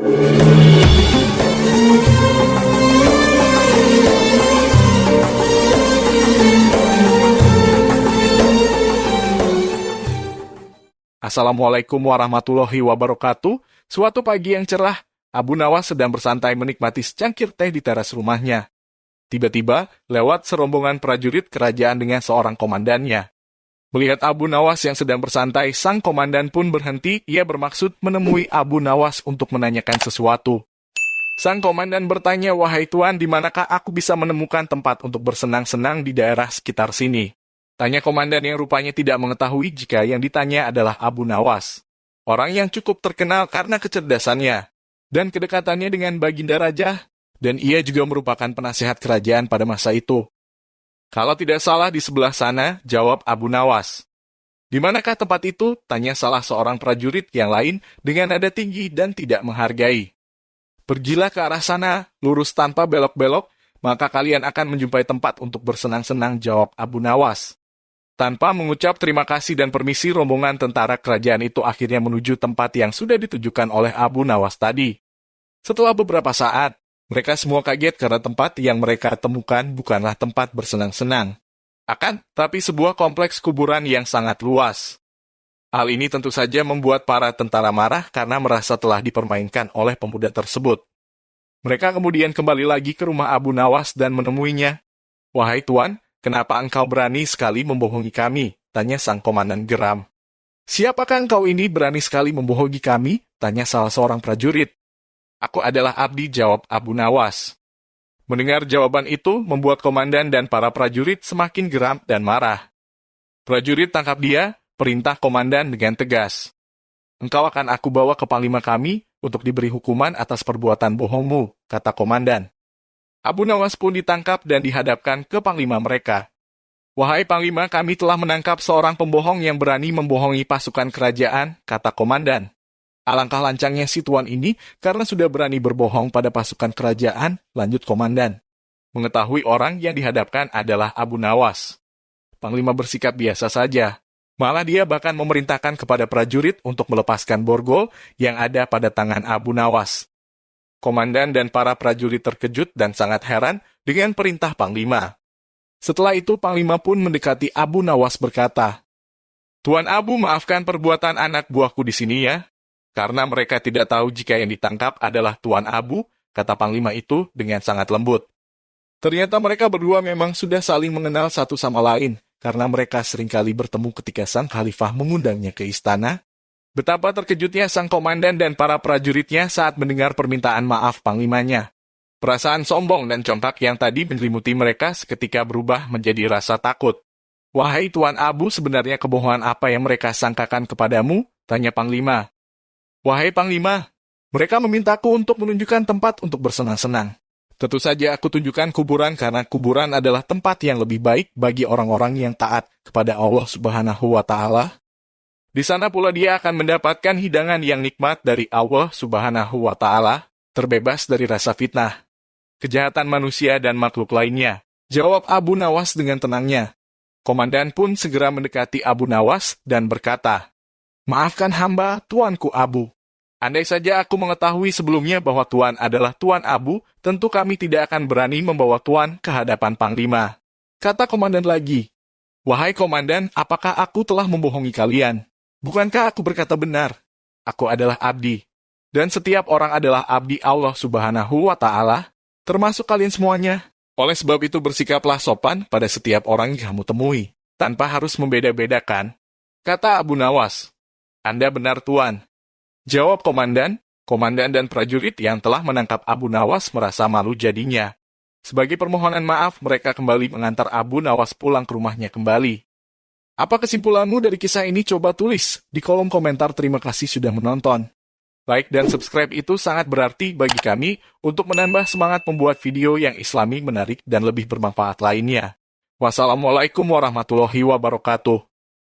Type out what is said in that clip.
Assalamualaikum warahmatullahi wabarakatuh. Suatu pagi yang cerah, Abu Nawas sedang bersantai menikmati secangkir teh di teras rumahnya. Tiba-tiba, lewat serombongan prajurit kerajaan dengan seorang komandannya. Melihat Abu Nawas yang sedang bersantai, sang komandan pun berhenti. Ia bermaksud menemui Abu Nawas untuk menanyakan sesuatu. Sang komandan bertanya, "Wahai Tuan, di manakah aku bisa menemukan tempat untuk bersenang-senang di daerah sekitar sini?" Tanya komandan yang rupanya tidak mengetahui jika yang ditanya adalah Abu Nawas. Orang yang cukup terkenal karena kecerdasannya dan kedekatannya dengan Baginda Raja, dan ia juga merupakan penasehat kerajaan pada masa itu. "Kalau tidak salah di sebelah sana," jawab Abu Nawas. "Di manakah tempat itu?" tanya salah seorang prajurit yang lain dengan nada tinggi dan tidak menghargai. "Pergilah ke arah sana, lurus tanpa belok-belok, maka kalian akan menjumpai tempat untuk bersenang-senang," jawab Abu Nawas. Tanpa mengucap terima kasih dan permisi, rombongan tentara kerajaan itu akhirnya menuju tempat yang sudah ditujukan oleh Abu Nawas tadi. Setelah beberapa saat, mereka semua kaget karena tempat yang mereka temukan bukanlah tempat bersenang-senang. Tapi sebuah kompleks kuburan yang sangat luas. Hal ini tentu saja membuat para tentara marah karena merasa telah dipermainkan oleh pemuda tersebut. Mereka kemudian kembali lagi ke rumah Abu Nawas dan menemuinya. "Wahai Tuan, kenapa engkau berani sekali membohongi kami?" tanya sang komandan geram. "Siapakah engkau ini berani sekali membohongi kami?" tanya salah seorang prajurit. "Aku adalah abdi," jawab Abu Nawas. Mendengar jawaban itu, membuat komandan dan para prajurit semakin geram dan marah. Prajurit tangkap dia, perintah komandan dengan tegas. "Engkau akan aku bawa ke panglima kami untuk diberi hukuman atas perbuatan bohongmu," kata komandan. Abu Nawas pun ditangkap dan dihadapkan ke panglima mereka. "Wahai panglima, kami telah menangkap seorang pembohong yang berani membohongi pasukan kerajaan," kata komandan. "Alangkah lancangnya si tuan ini karena sudah berani berbohong pada pasukan kerajaan," lanjut komandan. Mengetahui orang yang dihadapkan adalah Abu Nawas, panglima bersikap biasa saja. Malah dia bahkan memerintahkan kepada prajurit untuk melepaskan borgol yang ada pada tangan Abu Nawas. Komandan dan para prajurit terkejut dan sangat heran dengan perintah panglima. Setelah itu panglima pun mendekati Abu Nawas berkata, "Tuan Abu, maafkan perbuatan anak buahku di sini ya. Karena mereka tidak tahu jika yang ditangkap adalah Tuan Abu," kata panglima itu dengan sangat lembut. Ternyata mereka berdua memang sudah saling mengenal satu sama lain, karena mereka seringkali bertemu ketika sang khalifah mengundangnya ke istana. Betapa terkejutnya sang komandan dan para prajuritnya saat mendengar permintaan maaf panglimanya. Perasaan sombong dan compak yang tadi menyelimuti mereka seketika berubah menjadi rasa takut. "Wahai Tuan Abu, sebenarnya kebohongan apa yang mereka sangkakan kepadamu?" tanya panglima. "Wahai panglima, mereka memintaku untuk menunjukkan tempat untuk bersenang-senang. Tentu saja aku tunjukkan kuburan karena kuburan adalah tempat yang lebih baik bagi orang-orang yang taat kepada Allah Subhanahu wa Ta'ala. Di sana pula dia akan mendapatkan hidangan yang nikmat dari Allah Subhanahu wa Ta'ala, terbebas dari rasa fitnah, kejahatan manusia dan makhluk lainnya," jawab Abu Nawas dengan tenangnya. Komandan pun segera mendekati Abu Nawas dan berkata, "Maafkan hamba, Tuanku Abu. Andai saja aku mengetahui sebelumnya bahwa Tuan adalah Tuan Abu, tentu kami tidak akan berani membawa Tuan ke hadapan panglima." Kata komandan lagi, "Wahai komandan, apakah aku telah membohongi kalian? Bukankah aku berkata benar? Aku adalah abdi, dan setiap orang adalah abdi Allah Subhanahu wa Ta'ala, termasuk kalian semuanya. Oleh sebab itu bersikaplah sopan pada setiap orang yang kamu temui, tanpa harus membeda-bedakan," kata Abu Nawas. "Anda benar, Tuan," jawab komandan. Komandan dan prajurit yang telah menangkap Abu Nawas merasa malu jadinya. Sebagai permohonan maaf, mereka kembali mengantar Abu Nawas pulang ke rumahnya kembali. Apa kesimpulanmu dari kisah ini? Coba tulis di kolom komentar. Terima kasih sudah menonton. Like dan subscribe itu sangat berarti bagi kami untuk menambah semangat membuat video yang islami, menarik, dan lebih bermanfaat lainnya. Wassalamualaikum warahmatullahi wabarakatuh.